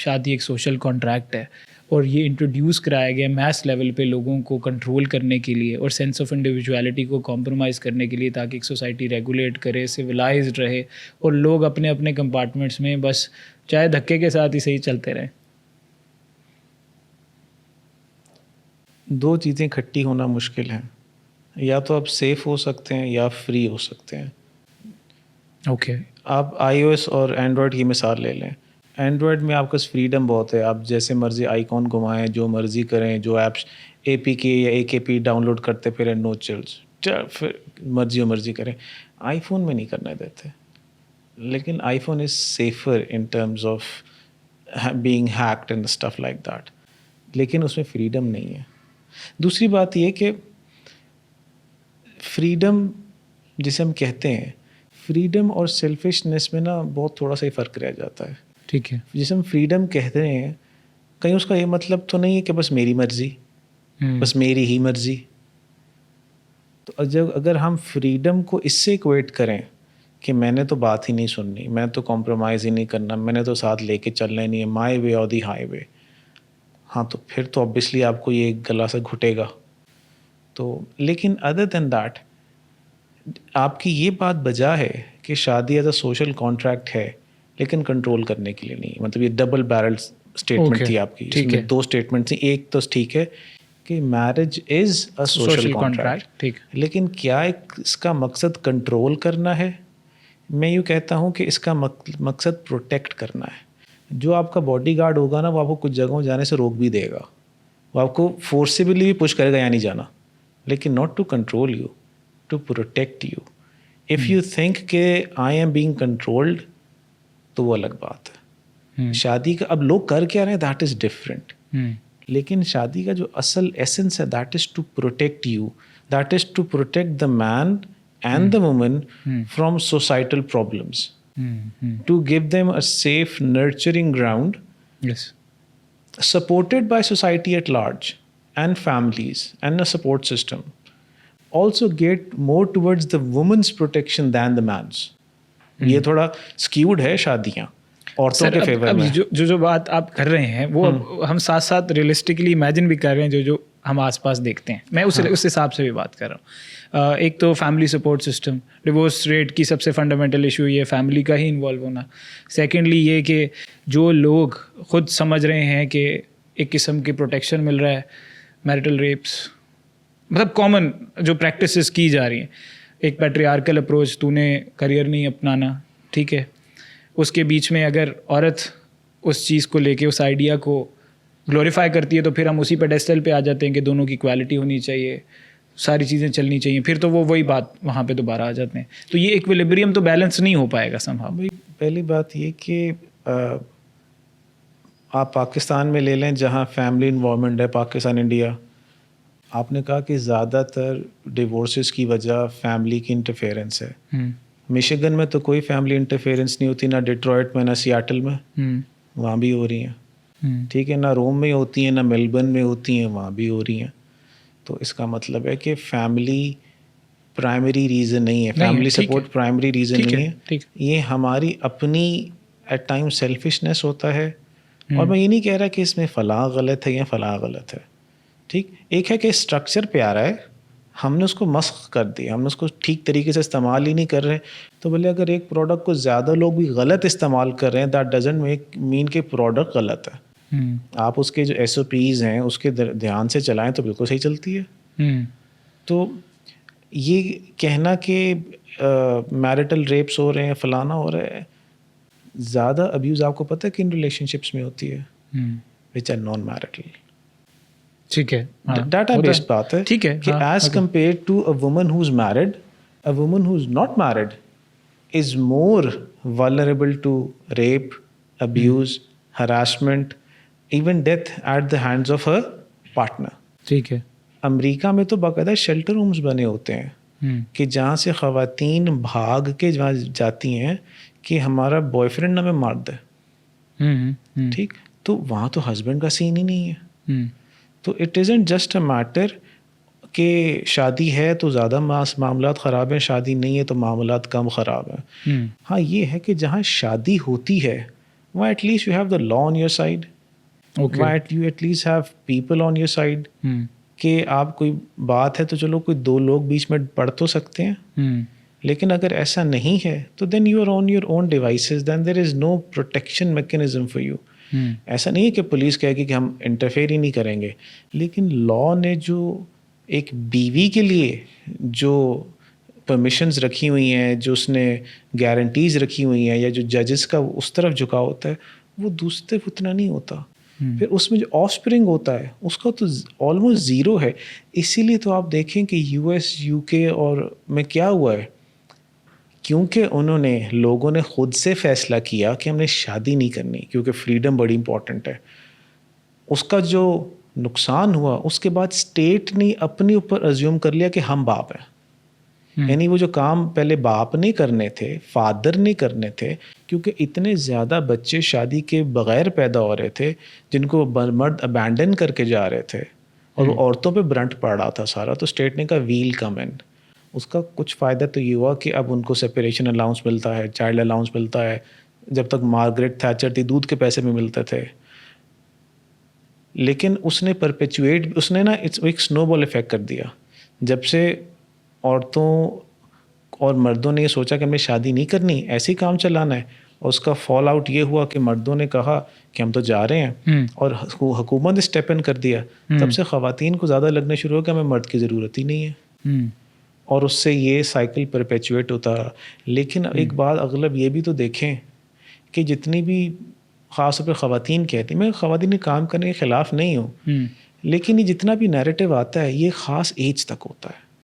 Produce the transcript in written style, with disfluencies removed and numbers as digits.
شادی ایک social contract ہے اور یہ انٹروڈیوس کرایا گیا میس لیول پہ لوگوں کو کنٹرول کرنے کے لیے اور سینس آف انڈیویجویلٹی کو کمپرومائز کرنے کے لیے، تاکہ ایک سوسائٹی ریگولیٹ کرے، سویلائزڈ رہے اور لوگ اپنے اپنے کمپارٹمنٹس میں بس چاہے دھکے کے ساتھ ہی صحیح چلتے رہیں. دو چیزیں اکٹھی ہونا مشکل ہیں، یا تو آپ سیف ہو سکتے ہیں یا فری ہو سکتے ہیں. اوکے، آپ آئی او ایس اور اینڈرائڈ کی مثال لے لیں. اینڈرائڈ میں آپ کا فریڈم بہت ہے، آپ جیسے مرضی آئیکن گھمائیں، جو مرضی کریں، جو ایپس اے پی کے یا اے کے پی ڈاؤن لوڈ کرتے پھر نو چلز، پھر مرضی کریں. آئی فون میں نہیں کرنے دیتے، لیکن iPhone is safer in terms of being hacked and stuff like that, لیکن اس میں فریڈم نہیں ہے. دوسری بات یہ کہ فریڈم جسے ہم کہتے ہیں، فریڈم اور سیلفشنس میں نا بہت تھوڑا سا ہی فرق رہ جاتا ہے. ٹھیک ہے، جسے ہم فریڈم کہتے ہیں، کہیں اس کا یہ مطلب تو نہیں ہے کہ بس میری مرضی، بس میری ہی مرضی. تو اگر ہم فریڈم کو اس سے ایکویٹ کریں کہ میں نے تو بات ہی نہیں سننی، میں تو کمپرومائز ہی نہیں کرنا، میں نے تو ساتھ لے کے چلنا ہی نہیں ہے، مائی وے اور دی ہائی وے، ہاں تو پھر تو obviously آپ کو یہ گلا سا گھٹے گا. تو لیکن ادر دین دیٹ، آپ کی یہ بات بجا ہے کہ شادی ایز اے سوشل کانٹریکٹ ہے لیکن کنٹرول کرنے کے لیے نہیں. مطلب یہ ڈبل بیرل اسٹیٹمنٹ تھی آپ کی، اس میں دو اسٹیٹمنٹ تھیں. ایک تو ٹھیک ہے کہ marriage is a social contract, لیکن کیا اس کا مقصد کنٹرول کرنا ہے؟ میں یوں کہتا ہوں کہ اس کا مقصد پروٹیکٹ کرنا ہے. جو آپ کا باڈی گارڈ ہوگا نا، وہ آپ کو کچھ جگہوں جانے سے روک بھی دے گا، وہ آپ کو فورسیبلی بھی پش کرے گا یا نہیں جانا، لیکن not to control you, to protect you. If you think کہ آئی ایم بینگ کنٹرولڈ تو وہ الگ بات ہے. شادی کا اب لوگ کر کیا رہے ہیں دیٹ از ڈفرینٹ، لیکن شادی کا جو اصل ایسنس ہے that is to protect you, that is to protect the man and the woman from societal problems, to give them a safe nurturing ground, yes, supported by society at large and families and a support system, also get more towards the woman's protection than the man's. یہ تھوڑا skewed ہے شادیاں عورتوں کے fever میں. جو بات آپ کر رہے ہیں وہ ہم ساتھ ساتھ ریئلسٹکلی امیجن بھی کر رہے ہیں جو ہم آس پاس دیکھتے ہیں. میں اس حساب سے بھی بات کر رہا ہوں. ایک تو family support system, divorce rate کی سب سے فنڈامنٹل ایشو یہ فیملی کا ہی انوالو ہونا. سیکنڈلی یہ کہ جو لوگ خود سمجھ رہے ہیں کہ ایک قسم کی پروٹیکشن مل رہا ہے، میرٹل ریپس، مطلب کامن جو پریکٹسز کی جا رہی ہیں، ایک پیٹریارکل اپروچ، تو نے کریئر نہیں اپنانا، ٹھیک ہے، اس کے بیچ میں اگر عورت اس چیز کو لے کے اس آئیڈیا کو گلوریفائی کرتی ہے تو پھر ہم اسی پیڈیسٹل پہ آ جاتے ہیں کہ دونوں کی کوالٹی ہونی چاہیے، ساری چیزیں چلنی چاہیے، پھر تو وہی بات وہاں پہ دوبارہ آ جاتے ہیں. تو یہ ایکویلیبریم تو بیلنس نہیں ہو پائے گا somehow. پہلی بات یہ کہ آپ پاکستان میں لے لیں جہاں فیملی انوالومنٹ ہے، پاکستان انڈیا، آپ نے کہا کہ زیادہ تر ڈیورسز کی وجہ فیملی کی انٹرفیئرنس ہے. مشیگن میں تو کوئی فیملی انٹرفیئرنس نہیں ہوتی، نہ ڈیٹرائٹ میں، نہ سیاٹل میں، وہاں بھی ہو رہی ہیں، ٹھیک ہے، نہ روم میں ہوتی ہیں، نہ میلبرن میں ہوتی ہیں، وہاں بھی ہو رہی ہیں. تو اس کا مطلب ہے کہ فیملی پرائمری ریزن نہیں ہے، فیملی سپورٹ پرائمری ریزن نہیں ہے. یہ ہماری اپنی ایٹ ٹائم سیلفشنس ہوتا ہے. اور میں یہ نہیں کہہ رہا کہ اس میں فلاں غلط ہے یا فلاں غلط ہے، ٹھیک. ایک ہے کہ اسٹرکچر پیارا ہے، ہم نے اس کو مسخ کر دیا، ہم نے اس کو ٹھیک طریقے سے استعمال ہی نہیں کر رہے. تو بولے اگر ایک پروڈکٹ کو زیادہ لوگ بھی غلط استعمال کر رہے ہیں، دیٹ ڈزنٹ مین کہ پروڈکٹ غلط ہے. آپ اس کے جو ایس او پیز ہیں اس کے دھیان سے چلائیں تو بالکل صحیح چلتی ہے. تو یہ کہنا کہ میرٹل ریپس ہو رہے ہیں، فلانا ہو رہا ہے، زیادہ ابیوز آپ کو پتہ ہے کن ریلیشن شپس میں ہوتی ہے، وچ آر نان میرٹل. ٹھیک ہے، ڈاٹا بیسڈ بات ہے کہ as compare to a woman who is married, a woman who is not married is more vulnerable to rape, abuse, harassment, even death at the hands of her partner. ٹھیک ہے. امریکہ میں تو باقاعدہ shelter homes بنے ہوتے ہیں کہ جہاں سے خواتین بھاگ کے جہاں جاتی ہیں کہ ہمارا بوائے فرینڈ ہمیں مار دے، ٹھیک. تو وہاں تو ہسبینڈ کا سین ہی نہیں ہے. تو it isn't just a matter کہ شادی ہے تو زیادہ معاملات خراب ہیں، شادی نہیں ہے تو معاملات کم خراب ہیں. ہاں یہ ہے کہ جہاں شادی ہوتی ہے why at least you have the law on your side, Okay. why you at least have people on your side, کہ آپ کوئی بات ہے تو چلو کوئی دو لوگ بیچ میں پڑھ تو سکتے ہیں, لیکن اگر ایسا نہیں ہے تو then you are on your own devices, then there is no protection mechanism for you. ایسا نہیں ہے کہ پولیس کہے گی کہ ہم انٹرفیئر ہی نہیں کریں گے, لیکن لا نے جو ایک بیوی کے لیے جو پرمیشنز رکھی ہوئی ہیں, جو اس نے گارنٹیز رکھی ہوئی ہیں, یا جو ججز کا اس طرف جھکاؤ ہوتا ہے, وہ دوسری طرف اتنا نہیں ہوتا. پھر اس میں جو آف اسپرنگ ہوتا ہے اس کا تو آلموسٹ زیرو ہے. اسی لیے تو آپ دیکھیں کہ یو ایس, یو کے اور میں کیا ہوا ہے, کیونکہ انہوں نے, لوگوں نے خود سے فیصلہ کیا کہ ہم نے شادی نہیں کرنی کیونکہ فریڈم بڑی امپورٹنٹ ہے. اس کا جو نقصان ہوا اس کے بعد اسٹیٹ نے اپنے اوپر ازیوم کر لیا کہ ہم باپ ہیں. یعنی وہ جو کام پہلے باپ نہیں کرنے تھے, فادر نہیں کرنے تھے, کیونکہ اتنے زیادہ بچے شادی کے بغیر پیدا ہو رہے تھے جن کو مرد ابینڈن کر کے جا رہے تھے, اور وہ عورتوں پہ برنٹ پڑ رہا تھا سارا. تو اسٹیٹ نے کہا ویل کم ان. اس کا کچھ فائدہ تو یہ ہوا کہ اب ان کو سپریشن الاؤنس ملتا ہے, چائلڈ الاؤنس ملتا ہے. جب تک مارگریٹ تھیچر تھی دودھ کے پیسے بھی ملتے تھے. لیکن اس نے پرپیچویٹ, اس نے نا ایک سنو بال افیکٹ کر دیا. جب سے عورتوں اور مردوں نے یہ سوچا کہ ہم نے شادی نہیں کرنی, ایسے ہی کام چلانا ہے, اور اس کا فال آؤٹ یہ ہوا کہ مردوں نے کہا کہ ہم تو جا رہے ہیں, اور حکومت نے اسٹیپ ان کر دیا. تب سے خواتین کو زیادہ لگنے شروع ہو کہ ہمیں مرد کی ضرورت ہی نہیں ہے, اور اس سے یہ سائیکل پرپیچویٹ ہوتا رہا. لیکن ایک بات اغلب یہ بھی تو دیکھیں کہ جتنی بھی خاص طور پہ خواتین کہتی ہیں, میں خواتین کے کام کرنے کے خلاف نہیں ہوں, لیکن یہ جتنا بھی نیریٹو آتا ہے یہ خاص ایج تک ہوتا ہے.